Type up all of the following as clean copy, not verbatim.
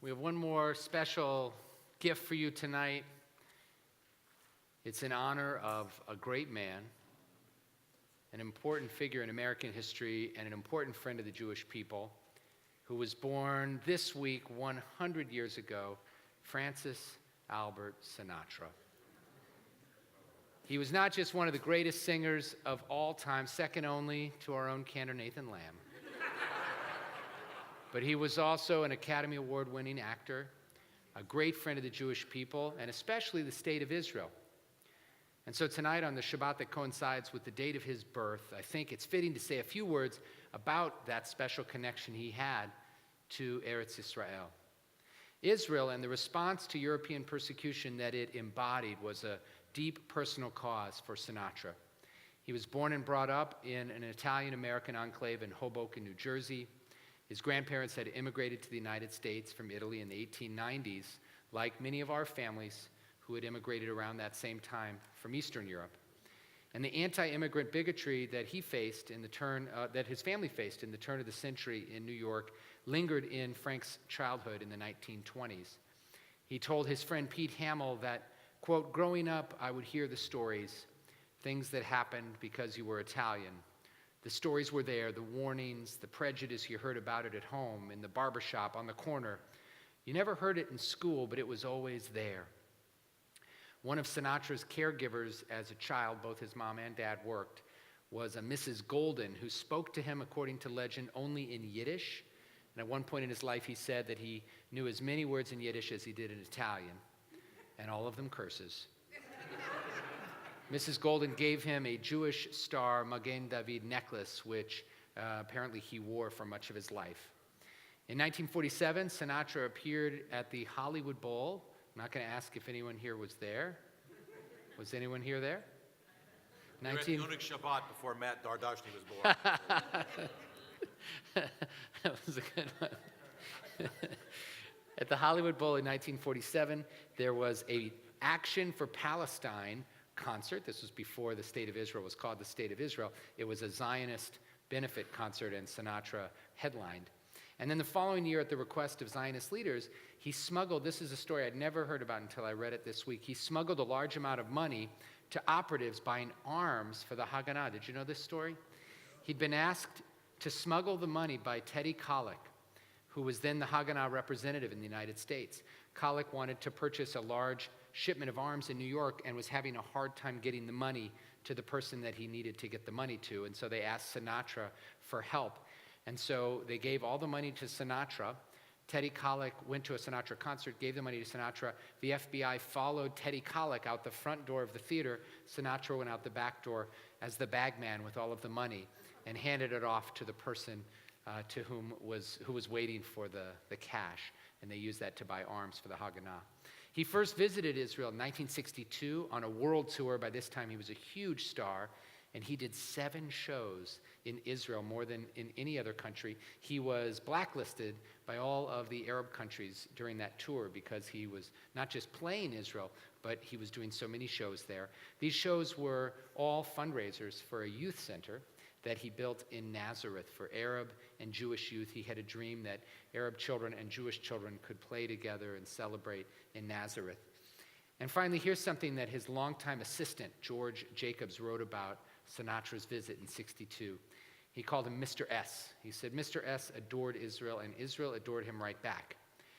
We have one more special gift for you tonight. It's in honor of a great man, an important figure in American history, and an important friend of the Jewish people, who was born this week 100 years ago, Francis Albert Sinatra. He was not just one of the greatest singers of all time, second only to our own cantor Nathan Lamb, but he was also an Academy Award-winning actor, a great friend of the Jewish people, and especially the state of Israel. And so tonight, on the Shabbat that coincides with the date of his birth, I think it's fitting to say a few words about that special connection he had to Eretz Israel. Israel and the response to European persecution that it embodied was a deep personal cause for Sinatra. He was born and brought up in an Italian-American enclave in Hoboken, New Jersey. His grandparents had immigrated to the United States from Italy in the 1890s, like many of our families who had immigrated around that same time from Eastern Europe. And the anti-immigrant bigotry that he faced that his family faced in the turn of the century in New York lingered in Frank's childhood in the 1920s. He told his friend Pete Hamill that, quote, "Growing up, I would hear the stories, things that happened because you were Italian. The stories were there, the warnings, the prejudice you heard about it at home, in the barbershop, on the corner. You never heard it in school, but it was always there." One of Sinatra's caregivers as a child, both his mom and dad worked, was a Mrs. Golden, who spoke to him, according to legend, only in Yiddish. And at one point in his life, he said that he knew as many words in Yiddish as he did in Italian, and all of them curses. Mrs. Golden gave him a Jewish star Magen David necklace, which apparently he wore for much of his life. In 1947, Sinatra appeared at the Hollywood Bowl. I'm not going to ask if anyone here was there. Was anyone here there? We were at the Unik Shabbat before Matt Dardashny was born. That was a good one. At the Hollywood Bowl in 1947, there was a Action for Palestine concert. This was before the State of Israel was called the State of Israel. It was a Zionist benefit concert, and Sinatra headlined. And then the following year, at the request of Zionist leaders, he smuggled, this is a story I'd never heard about until I read it this week, he smuggled a large amount of money to operatives buying arms for the Haganah. Did you know this story? He'd been asked to smuggle the money by Teddy Kollek, who was then the Haganah representative in the United States. Kollek wanted to purchase a large shipment of arms in New York and was having a hard time getting the money to the person that he needed to get the money to, and so they asked Sinatra for help. And so they gave all the money to Sinatra. Teddy Kollek went to a Sinatra concert, gave the money to Sinatra. The FBI followed Teddy Kollek out the front door of the theater. Sinatra went out the back door as the bagman with all of the money and handed it off to the person who was waiting for the cash, and they used that to buy arms for the Haganah. He first visited Israel in 1962 on a world tour. By this time, he was a huge star, and he did 7 shows in Israel, more than in any other country. He was blacklisted by all of the Arab countries during that tour because he was not just playing Israel, but he was doing so many shows there. These shows were all fundraisers for a youth center that he built in Nazareth for Arab and Jewish youth. He had a dream that Arab children and Jewish children could play together and celebrate in Nazareth. And finally, here's something that his longtime assistant, George Jacobs, wrote about Sinatra's visit in '62. He called him Mr. S. He said, "Mr. S adored Israel, and Israel adored him right back.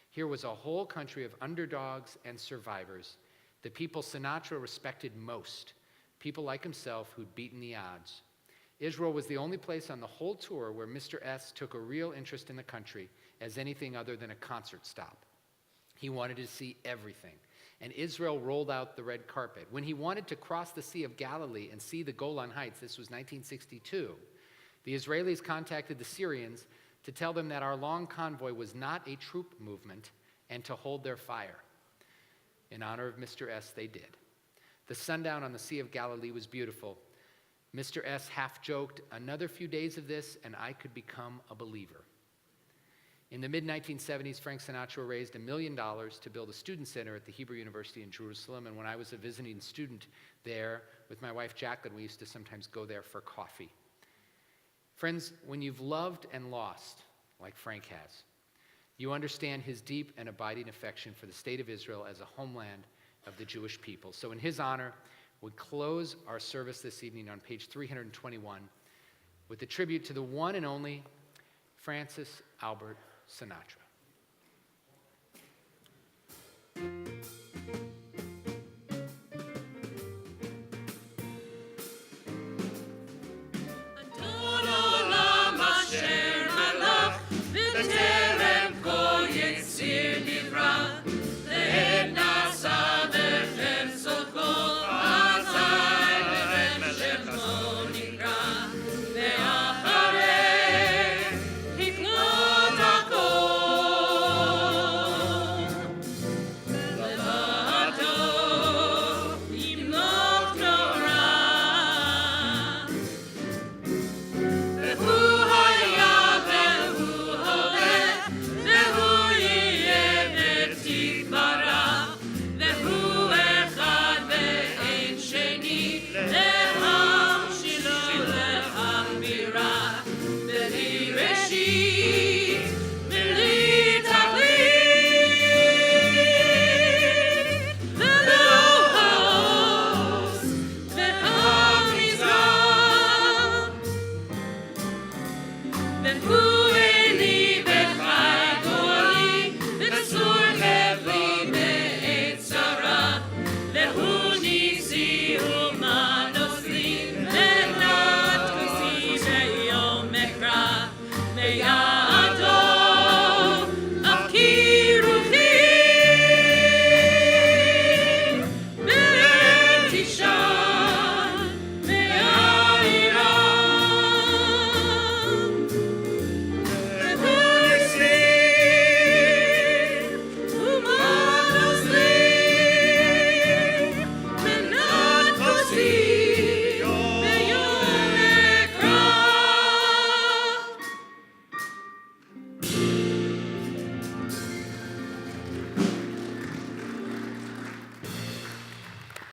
Here was a whole country of underdogs and survivors, the people Sinatra respected most, people like himself who'd beaten the odds. Israel was the only place on the whole tour where Mr. S took a real interest in the country as anything other than a concert stop. He wanted to see everything. And Israel rolled out the red carpet. When he wanted to cross the Sea of Galilee and see the Golan Heights, this was 1962, the Israelis contacted the Syrians to tell them that our long convoy was not a troop movement and to hold their fire. In honor of Mr. S, they did. The sundown on the Sea of Galilee was beautiful. Mr. S half joked, another few days of this and I could become a believer." In the mid-1970s, Frank Sinatra raised $1 million to build a student center at the Hebrew University in Jerusalem, and when I was a visiting student there with my wife Jacqueline, we used to sometimes go there for coffee. Friends, when you've loved and lost, like Frank has, you understand his deep and abiding affection for the state of Israel as a homeland of the Jewish people. So in his honor, we close our service this evening on page 321 with a tribute to the one and only Francis Albert Sinatra.